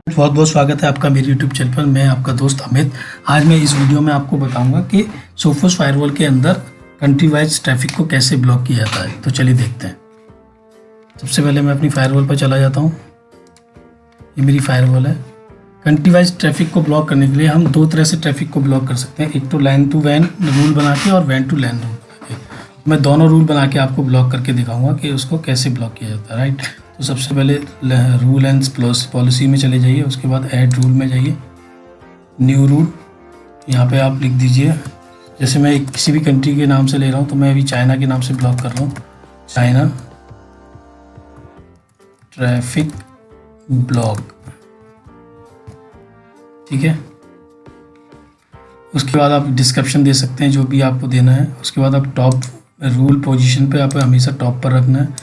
बहुत बहुत स्वागत है आपका मेरे YouTube चैनल पर। मैं आपका दोस्त अमित। आज मैं इस वीडियो में आपको बताऊंगा कि सोफोस फायरवॉल के अंदर कंट्री वाइज ट्रैफिक को कैसे ब्लॉक किया जाता है। तो चलिए देखते हैं। सबसे पहले मैं अपनी फायरवॉल पर चला जाता हूं। ये मेरी फायरवॉल है। कंट्री वाइज ट्रैफिक को ब्लॉक करने के लिए हम दो तरह से ट्रैफिक को ब्लॉक कर सकते हैं, एक तो लैन टू वैन रूल बना के और वैन टू लैन रूल बना के। मैं दोनों रूल बना के आपको ब्लॉक करके दिखाऊंगा कि उसको कैसे ब्लॉक किया जाता है, राइट। तो सबसे पहले रूल एंड पॉलिसी में चले जाइए, उसके बाद ऐड रूल में जाइए, न्यू रूल। यहाँ पे आप लिख दीजिए, जैसे मैं किसी भी कंट्री के नाम से ले रहा हूँ, तो मैं अभी चाइना के नाम से ब्लॉक कर रहा हूँ, चाइना ट्रैफिक ब्लॉक, ठीक है। उसके बाद आप डिस्क्रिप्शन दे सकते हैं जो भी आपको देना है। उसके बाद आप टॉप रूल पोजीशन पे आप हमेशा टॉप पर रखना है।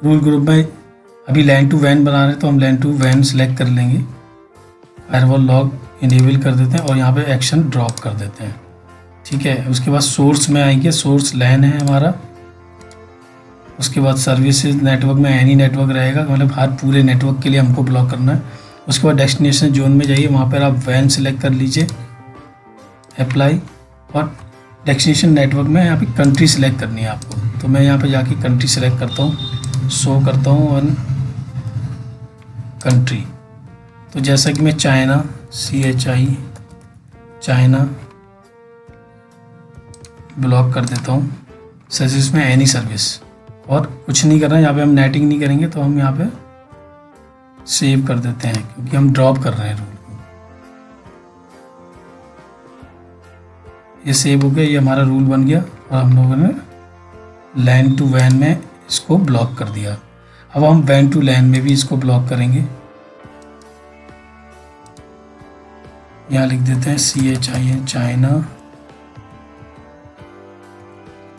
रूल ग्रुप में अभी लैन टू वैन बना रहे हैं, तो हम लैन टू वैन सेलेक्ट कर लेंगे, फायरवॉल लॉग इनेबल कर देते हैं और यहाँ पे एक्शन ड्रॉप कर देते हैं, ठीक है। उसके बाद सोर्स में आएंगे, सोर्स लैन है हमारा। उसके बाद सर्विसेज नेटवर्क में एनी नेटवर्क रहेगा, मतलब हर पूरे नेटवर्क के लिए हमको ब्लॉक करना है। उसके बाद डेस्टिनेशन जोन में जाइए, वहाँ पर आप वैन सेलेक्ट कर लीजिए, अप्लाई, और डेस्टिनेशन नेटवर्क में यहाँ पे कंट्री सेलेक्ट करनी है आपको। तो मैं यहाँ पे जाके कंट्री सेलेक्ट करता हूँ, शो करता हूँ वन कंट्री। तो जैसा कि मैं चाइना CHI चाइना ब्लॉक कर देता हूँ, सर्विस में एनी सर्विस, और कुछ नहीं करना है यहाँ पे, हम नेटिंग नहीं करेंगे। तो हम यहाँ पे सेव कर देते हैं, क्योंकि हम ड्रॉप कर रहे हैं रूल को। ये सेव हो गया, ये हमारा रूल बन गया और हम लोगों ने लैन टू वैन में इसको ब्लॉक कर दिया। अब हम वैन टू लैन में भी इसको ब्लॉक करेंगे। यहाँ लिख देते हैं CHI China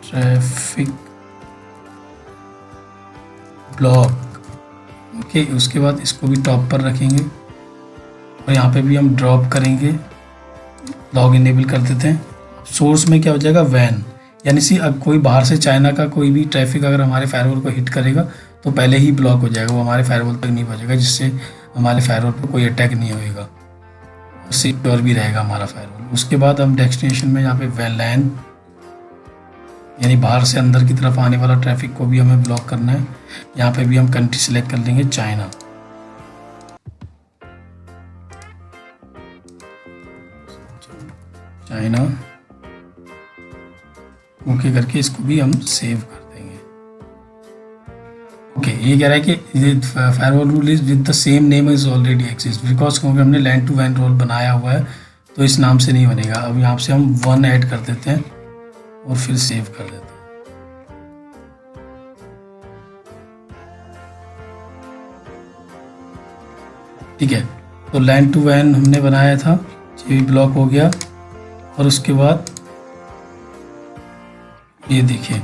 traffic block, okay. उसके बाद इसको भी टॉप पर रखेंगे और यहाँ पे भी हम ड्रॉप करेंगे, लॉग इनेबल कर देते हैं। सोर्स में क्या हो जाएगा, वैन, यानी कि अब कोई बाहर से चाइना का कोई भी ट्रैफिक अगर हमारे फायरवॉल को हिट करेगा तो पहले ही ब्लॉक हो जाएगा, वो हमारे फायरवॉल तक नहीं पहुंचेगा, जिससे हमारे फायरवॉल पर कोई अटैक नहीं होएगा, सिक्योर भी रहेगा हमारा फायरवॉल। उसके बाद हम डेस्टिनेशन में यहाँ पे लैन, यानी बाहर से अंदर की तरफ आने वाला ट्रैफिक को भी हमें ब्लॉक करना है। यहाँ पे भी हम कंट्री सेलेक्ट कर लेंगे, चाइना। चाइना ओके करके इसको भी हम सेव कर देंगे, ओके। ये कह रहा है कि firewall rule is with the same name is already exist, because क्योंकि हमने लैन टू वैन रोल बनाया हुआ है, तो इस नाम से नहीं बनेगा। अब यहाँ से हम 1 ऐड कर देते हैं और फिर सेव कर देते हैं, ठीक है। तो लैन टू वैन हमने बनाया था, ये भी ब्लॉक हो गया। और उसके बाद ये देखिए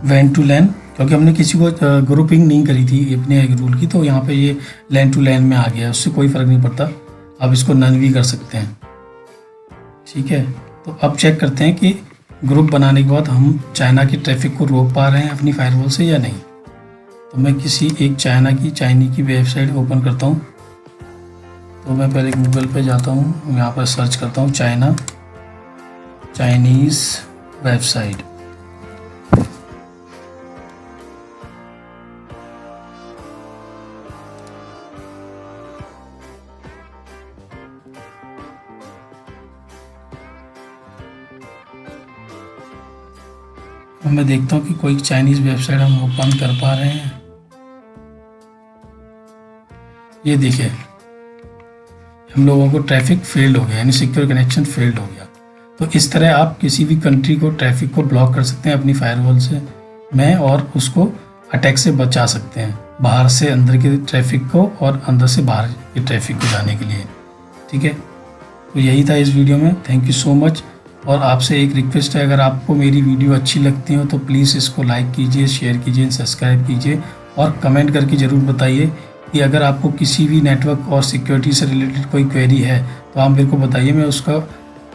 वैन टू लैन, क्योंकि हमने किसी को ग्रुपिंग नहीं करी थी अपने एक रूल की, तो यहाँ पे ये लैन टू लैन में आ गया, उससे कोई फ़र्क नहीं पड़ता। आप इसको नन भी कर सकते हैं, ठीक है। तो अब चेक करते हैं कि ग्रुप बनाने के बाद हम चाइना की ट्रैफिक को रोक पा रहे हैं अपनी फायरवॉल से या नहीं। तो मैं किसी एक चाइनी की वेबसाइट ओपन करता हूँ। तो मैं पहले गूगल पे जाता हूँ, यहाँ पर सर्च करता हूँ चाइनीज़ वेबसाइट। मैं देखता हूँ कि कोई चाइनीज़ वेबसाइट हम ओपन कर पा रहे हैं। ये देखिए हम लोगों को ट्रैफिक फेल्ड हो गया, यानी सिक्योर कनेक्शन फेल्ड हो गया। तो इस तरह आप किसी भी कंट्री को ट्रैफिक को ब्लॉक कर सकते हैं अपनी फायरवॉल से में, और उसको अटैक से बचा सकते हैं, बाहर से अंदर के ट्रैफिक को और अंदर से बाहर के ट्रैफिक को जाने के लिए, ठीक है। तो यही था इस वीडियो में। Thank you so much. और आपसे एक रिक्वेस्ट है, अगर आपको मेरी वीडियो अच्छी लगती हो तो प्लीज़ इसको लाइक कीजिए, शेयर कीजिए, सब्सक्राइब कीजिए और कमेंट करके ज़रूर बताइए कि अगर आपको किसी भी नेटवर्क और सिक्योरिटी से रिलेटेड कोई क्वेरी है तो आप मेरे को बताइए, मैं उसका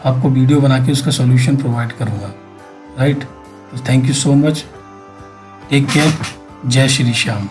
आपको वीडियो बना के उसका सॉल्यूशन प्रोवाइड करूँगा, राइट। तो thank you so much, take care, जय श्री श्याम।